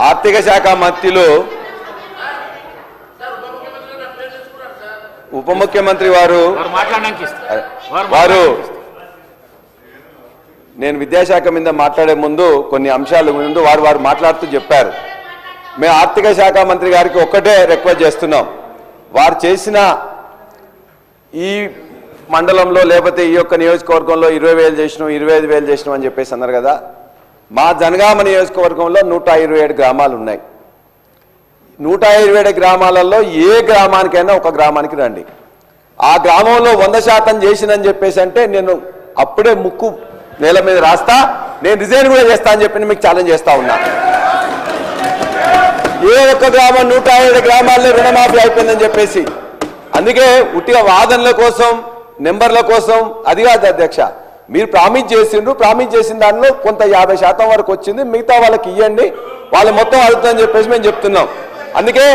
ఆర్థిక శాఖ మంత్రులు ఉప ముఖ్యమంత్రి వారు నేను విద్యాశాఖ మీద మాట్లాడే ముందు కొన్ని అంశాల ముందు వారు మాట్లాడుతూ చెప్పారు. మేము ఆర్థిక శాఖ మంత్రి గారికి ఒక్కటే రిక్వెస్ట్ చేస్తున్నాం. వారు చేసిన ఈ మండలంలో లేకపోతే ఈ యొక్క నియోజకవర్గంలో 20,000 చేసినాం 25,000 చేసినాం అని చెప్పేసి అన్నారు కదా. మా జనగామ నియోజకవర్గంలో 127 గ్రామాలు ఉన్నాయి. 127 గ్రామాలలో ఏ గ్రామానికైనా ఒక గ్రామానికి రండి. ఆ గ్రామంలో 100% చేసినని చెప్పేసి అంటే నేను అప్పుడే ముక్కు నేల మీద రాస్తా, నేను రిజైన్ కూడా చేస్తా అని చెప్పి మీకు ఛాలెంజ్ చేస్తా ఉన్నా. ఏ ఒక్క గ్రామం 107 గ్రామాల్లో రుణమాఫీ అయిపోయిందని చెప్పేసి. అందుకే ఉట్టిగా వాదనల కోసం నెంబర్ల కోసం అది కాదు అధ్యక్ష. మీరు ప్రామిస్ చేసిన దానిలో కొంత 50% వరకు వచ్చింది, మిగతా వాళ్ళకి ఇవ్వండి, వాళ్ళు మొత్తం అడుగుతుందని చెప్పేసి మేము చెప్తున్నాం. అందుకే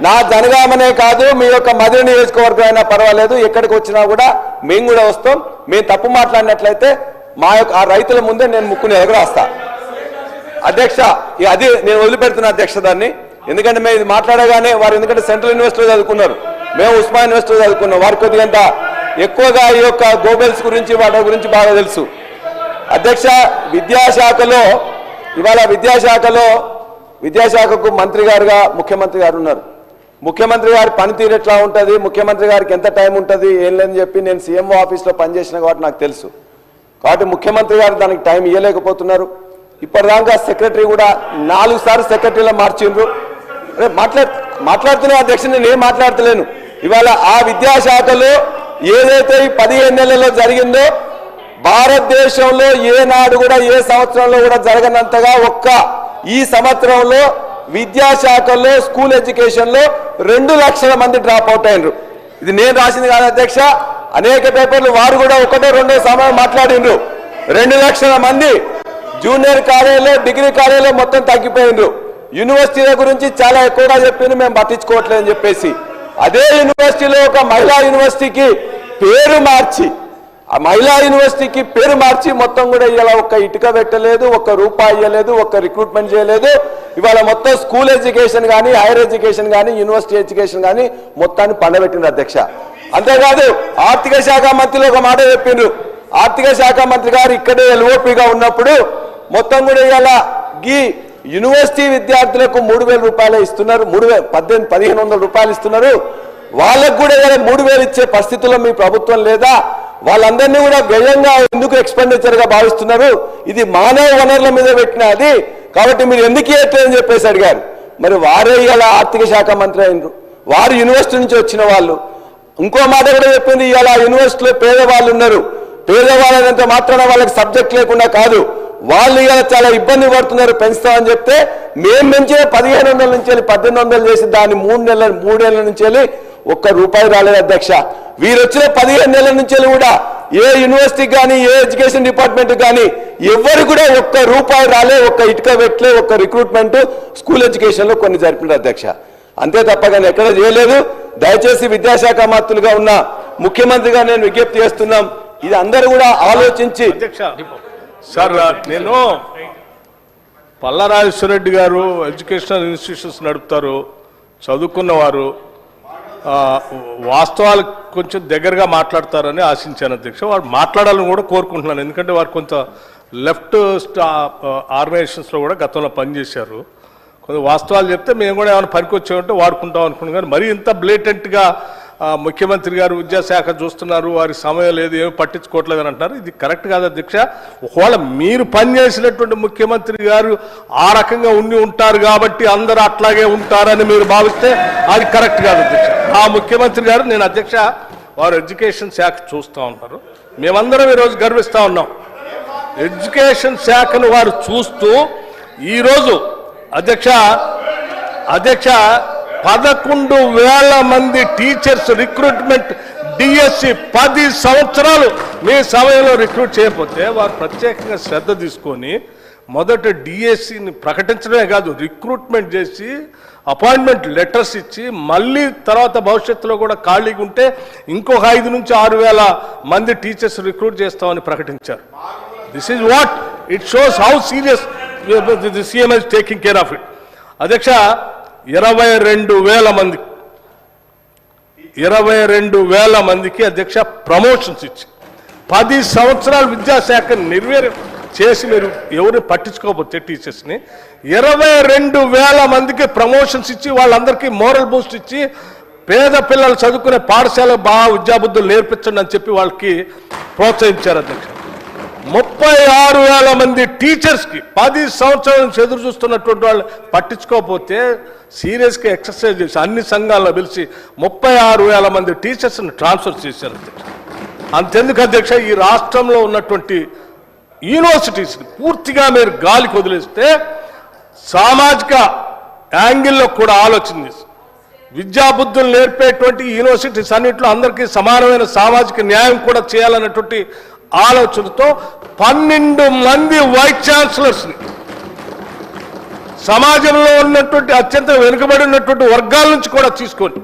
నా జనగామనే కాదు మీ యొక్క మధుర నియోజకవర్గం అయినా పర్వాలేదు, ఎక్కడికి వచ్చినా కూడా మేము కూడా వస్తాం. మేము తప్పు మాట్లాడినట్లయితే మా యొక్క ఆ రైతుల ముందే నేను ముక్కుని ఎగరేస్తా అధ్యక్ష. అది నేను వదిలిపెడుతున్నా అధ్యక్ష దాన్ని. ఎందుకంటే మేము ఇది మాట్లాడగానే వారు ఎందుకంటే సెంట్రల్ యూనివర్సిటీలో చదువుకున్నారు, మేము ఉస్మాన్ యూనివర్సిటీలో చదువుకున్నాం. వారి కొద్దిగా ఎక్కువగా ఈ యొక్క గోబెల్స్ గురించి వాటి గురించి బాగా తెలుసు అధ్యక్ష. విద్యాశాఖలో ఇవాళ విద్యాశాఖకు మంత్రి గారుగా ముఖ్యమంత్రి గారు ఉన్నారు. ముఖ్యమంత్రి గారి పనితీరు ఎట్లా ఉంటుంది, ముఖ్యమంత్రి గారికి ఎంత టైం ఉంటుంది ఏం లేదని చెప్పి నేను సీఎంఓ ఆఫీస్లో పనిచేసిన కాబట్టి నాకు తెలుసు. కాబట్టి ముఖ్యమంత్రి గారు దానికి టైం ఇవ్వలేకపోతున్నారు. ఇప్పటిదాకా సెక్రటరీ కూడా 4 సార్లు సెక్రటరీలో మార్చిండ్రు. మాట్లాడుతున్నా అధ్యక్ష, నేను ఏం మాట్లాడతలేను. ఇవాళ ఆ విద్యాశాఖలో ఏదైతే ఈ 15 నెలల్లో జరిగిందో భారతదేశంలో ఏనాడు కూడా ఏ సంవత్సరంలో కూడా జరగనంతగా ఈ సంవత్సరంలో విద్యాశాఖలో స్కూల్ ఎడ్యుకేషన్లో 2 లక్షల మంది డ్రాప్ అవుట్ అయినరు. ఇది నేను రాసింది కాదు అధ్యక్ష, అనేక పేపర్లు వారు కూడా 1-2 సమయం మాట్లాడిండ్రు. 2 లక్షల మంది జూనియర్ కాలేజీలో డిగ్రీ కాలేజీలో మొత్తం తగ్గిపోయిండ్రు. యూనివర్సిటీల గురించి చాలా ఎక్కువగా చెప్పింది, మేము పట్టించుకోవట్లేదని చెప్పేసి అదే యూనివర్సిటీలో ఒక మహిళా యూనివర్సిటీకి పేరు మార్చి మొత్తం కూడా ఇలా ఒక్క ఇటుక పెట్టలేదు, ఒక్క రూపాయి ఇవ్వలేదు, ఒక్క రిక్రూట్మెంట్ చేయలేదు. ఇవాళ మొత్తం స్కూల్ ఎడ్యుకేషన్ కానీ హైయర్ ఎడ్యుకేషన్ కానీ యూనివర్సిటీ ఎడ్యుకేషన్ కానీ మొత్తాన్ని పండబెట్టింది అధ్యక్ష. అంతేకాదు ఆర్థిక శాఖ మంత్రులు ఒక మాట చెప్పిండ్రు. ఆర్థిక శాఖ మంత్రి గారు ఇక్కడే ఎల్ఓపిగా ఉన్నప్పుడు మొత్తం కూడా ఇలా ఈ యూనివర్సిటీ విద్యార్థులకు 3,000 రూపాయలు ఇస్తున్నారు, 1,500 రూపాయలు ఇస్తున్నారు. వాళ్ళకు కూడా 3,000 ఇచ్చే పరిస్థితుల్లో మీ ప్రభుత్వం లేదా? వాళ్ళందరినీ కూడా వ్యయంగా ఎందుకు ఎక్స్పెండిచర్గా భావిస్తున్నారు? ఇది మానవ వనరుల మీద పెట్టిన అది, కాబట్టి మీరు ఎందుకు ఇవ్వట్లేదని చెప్పేసి అడిగారు. మరి వారే ఇలా ఆర్థిక శాఖ మంత్రి అయినరు, వారు యూనివర్సిటీ నుంచి వచ్చిన వాళ్ళు. ఇంకో మాట కూడా చెప్పింది, ఇలా యూనివర్సిటీలో పేదవాళ్ళు ఉన్నారు, పేదవాళ్ళంత మాత్రాన వాళ్ళకి సబ్జెక్ట్ లేకుండా కాదు, వాళ్ళు ఇలా చాలా ఇబ్బంది పడుతున్నారు, పెంచుతామని చెప్తే మేము పెంచే 1,500 నుంచి 1,800 చేసి దాన్ని 3 ఏళ్ల నుంచి ₹1 రాలేదు అధ్యక్ష. వీరు వచ్చిన 15 నెలల నుంచి కూడా ఏ యూనివర్సిటీకి కానీ ఏ ఎడ్యుకేషన్ డిపార్ట్మెంట్ కానీ ఎవరు కూడా ₹1 రాలే, ఒక్క ఇటుక పెట్టలే, ఒక్క రిక్రూట్మెంట్ స్కూల్ ఎడ్యుకేషన్లో కొన్ని జరిపినారు అధ్యక్ష. అంతే తప్ప కానీ ఎక్కడ చేయలేదు. దయచేసి విద్యాశాఖ మంత్రులుగా ఉన్న ముఖ్యమంత్రిగా నేను విజ్ఞప్తి చేస్తున్నాం, ఇది అందరూ కూడా ఆలోచించి. సార్, నేను పల్లా రాజేశ్వరరెడ్డి గారు ఎడ్యుకేషనల్ ఇన్స్టిట్యూషన్స్ నడుపుతారు, చదువుకున్నవారు, వాస్తవాలు కొంచెం దగ్గరగా మాట్లాడతారని ఆశించాను అధ్యక్ష. వారు మాట్లాడాలని కూడా కోరుకుంటున్నాను, ఎందుకంటే వారు కొంత లెఫ్ట్ ఆర్గనైజేషన్స్లో కూడా గతంలో పనిచేశారు. కొంచెం వాస్తవాలు చెప్తే మేము కూడా ఏమైనా పనికొచ్చామంటే వాడుకుంటాం అనుకున్నాం. కానీ మరీ ఇంత బ్లేటెంట్గా ముఖ్యమంత్రి గారు విద్యాశాఖ చూస్తున్నారు, వారి సమయం లేదు, ఏమి పట్టించుకోవట్లేదు అని అంటున్నారు. ఇది కరెక్ట్ కాదు అధ్యక్ష. ఒకవేళ మీరు పనిచేసినటువంటి ముఖ్యమంత్రి గారు ఆ రకంగా ఉంటారు కాబట్టి అందరూ అట్లాగే ఉంటారని మీరు భావిస్తే అది కరెక్ట్ కాదు అధ్యక్ష. ఆ ముఖ్యమంత్రి గారు, నేను అధ్యక్ష, వారు ఎడ్యుకేషన్ శాఖ చూస్తూ ఉంటారు, మేమందరం ఈరోజు గర్విస్తూ ఉన్నాం. ఎడ్యుకేషన్ శాఖను వారు చూస్తూ ఈరోజు అధ్యక్ష 11,000 మంది టీచర్స్ రిక్రూట్మెంట్ డిఎస్సి 10 సంవత్సరాలు మీ సమయంలో రిక్రూట్ చేయకపోతే వారు ప్రత్యేకంగా శ్రద్ధ తీసుకొని మొదట డిఎస్సిని ప్రకటించడమే కాదు, రిక్రూట్మెంట్ చేసి అపాయింట్మెంట్ లెటర్స్ ఇచ్చి మళ్ళీ తర్వాత భవిష్యత్తులో కూడా ఖాళీగా ఉంటే ఇంకొక 5 నుంచి 6,000 మంది టీచర్స్ రిక్రూట్ చేస్తామని ప్రకటించారు. This is what it shows how serious the CM is taking care of it. అధ్యక్ష 22,000 మందికి అధ్యక్ష ప్రమోషన్స్ ఇచ్చి 10 సంవత్సరాలు విద్యాశాఖ నిర్వీర్యం చేసి మీరు ఎవరిని పట్టించుకోకపోతే టీచర్స్ని 22,000 మందికి ప్రమోషన్స్ ఇచ్చి వాళ్ళందరికీ మోరల్ బూస్ట్ ఇచ్చి పేద పిల్లలు చదువుకునే పాఠశాల బాగా విద్యాబుద్ధులు నేర్పించండి అని చెప్పి వాళ్ళకి ప్రోత్సహించారు అధ్యక్ష. 36,000 మంది టీచర్స్కి 10 సంవత్సరాల నుంచి ఎదురు చూస్తున్నటువంటి వాళ్ళు పట్టించుకోకపోతే సీరియస్గా ఎక్సర్సైజ్ చేసి అన్ని సంఘాల్లో పిలిచి 36,000 మంది టీచర్స్ని ట్రాన్స్ఫర్ చేశారు అధ్యక్ష. అంతెందుకు అధ్యక్ష, ఈ రాష్ట్రంలో ఉన్నటువంటి యూనివర్సిటీస్ని పూర్తిగా మీరు గాలికి వదిలేస్తే సామాజిక యాంగిల్లో కూడా ఆలోచన చేసి విద్యాబుద్ధులు నేర్పేటువంటి యూనివర్సిటీస్ అన్నింటిలో అందరికీ సమానమైన సామాజిక న్యాయం కూడా చేయాలన్నటువంటి ఆలోచనతో 12 మంది వైస్ ఛాన్సలర్స్ని సమాజంలో ఉన్నటువంటి అత్యంత వెనుకబడి ఉన్నటువంటి వర్గాల నుంచి కూడా తీసుకొని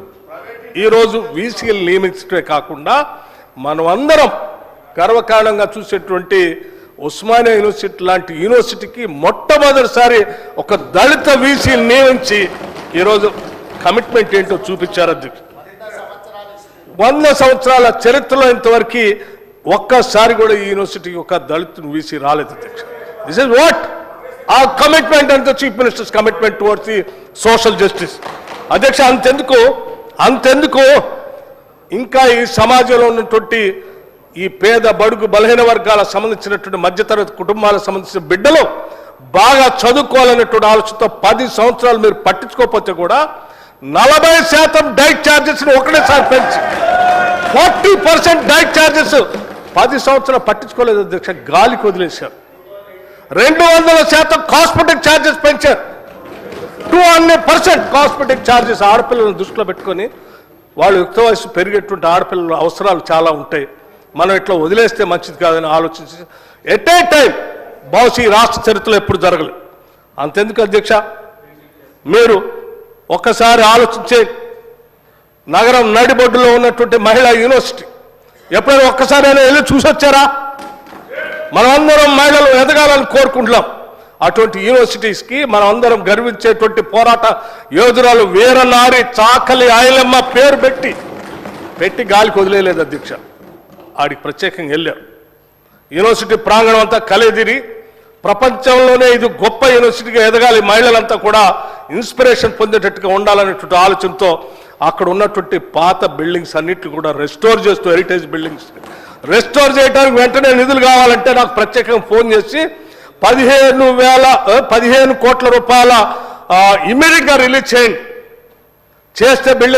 ఈరోజు వీసీలు నియమించడమే కాకుండా మనం అందరం గర్వకారణంగా చూసేటువంటి ఉస్మానియా యూనివర్సిటీ లాంటి యూనివర్సిటీకి మొట్టమొదటిసారి ఒక దళిత వీసీని నియమించి ఈరోజు కమిట్మెంట్ ఏంటో చూపించారు అధ్యక్ష. 100 సంవత్సరాల చరిత్రలో ఇంతవరకు ఒక్కసారి కూడా ఈ యూనివర్సిటీకి ఒక దళిత వీసీ రాలేదు అధ్యక్ష. దిస్ ఇస్ వాట్ ఆ commitment and the chief ministers commitment towards the social justice అధ్యక్ష. అంతెందుకు ఇంకా ఈ సమాజంలో ఉన్నటువంటి ఈ పేద బడుగు బలహీన వర్గాలకు సంబంధించినటువంటి మధ్యతరగతి కుటుంబాలకు సంబంధించిన బిడ్డలు బాగా చదువుకోవాలనేటువంటి ఆలోచనతో 10 సంవత్సరాలు మీరు పట్టించుకోకపోతే కూడా 40% డైట్ ఛార్జెస్ ఒకటేసారి పెంచి 40% డైట్ ఛార్జెస్ 10 సంవత్సరాలు పట్టించుకోలేదు అధ్యక్ష, గాలికి వదిలేశారు. 200% కాస్మెటిక్ ఛార్జెస్ పెంచారు. 200% కాస్మెటిక్ ఛార్జెస్ ఆడపిల్లలను దృష్టిలో పెట్టుకొని వాళ్ళు యుక్త వయసు పెరిగేటువంటి ఆడపిల్లల అవసరాలు చాలా ఉంటాయి, మనం ఇట్లా వదిలేస్తే మంచిది కాదని ఆలోచించి ఎట్ ఏ టైం బహుశా ఈ రాష్ట్ర చరిత్రలో ఎప్పుడు జరగలేదు. అంతెందుకు అధ్యక్ష, మీరు ఒక్కసారి ఆలోచించే నగరం నడిబొడ్డులో ఉన్నటువంటి మహిళా యూనివర్సిటీ ఎప్పుడైనా ఒక్కసారైనా వెళ్ళి చూసొచ్చారా? మనమందరం మహిళలు ఎదగాలని కోరుకుంటున్నాం. అటువంటి యూనివర్సిటీస్కి మనం అందరం గర్వించేటువంటి పోరాట యోధురాలు వీరనారి చాకలి ఐలమ్మ పేరు పెట్టి గాలికి వదిలేలేదు అధ్యక్ష. ఆడికి ప్రత్యేకంగా వెళ్ళారు. యూనివర్సిటీ ప్రాంగణం అంతా కలేదిరి ప్రపంచంలోనే ఇది గొప్ప యూనివర్సిటీగా ఎదగాలి, మహిళలంతా కూడా ఇన్స్పిరేషన్ పొందేటట్టుగా ఉండాలనేటువంటి ఆలోచనతో అక్కడ ఉన్నటువంటి పాత బిల్డింగ్స్ అన్నింటినీ కూడా రెస్టోర్ చేస్తూ హెరిటేజ్ బిల్డింగ్స్ రెస్టోర్ చేయడానికి వెంటనే నిధులు కావాలంటే నాకు ప్రత్యేకంగా ఫోన్ చేసి 15 కోట్ల రూపాయల ఇమ్మీడియట్గా రిలీజ్ చేయండి, చేస్తే బిల్డింగ్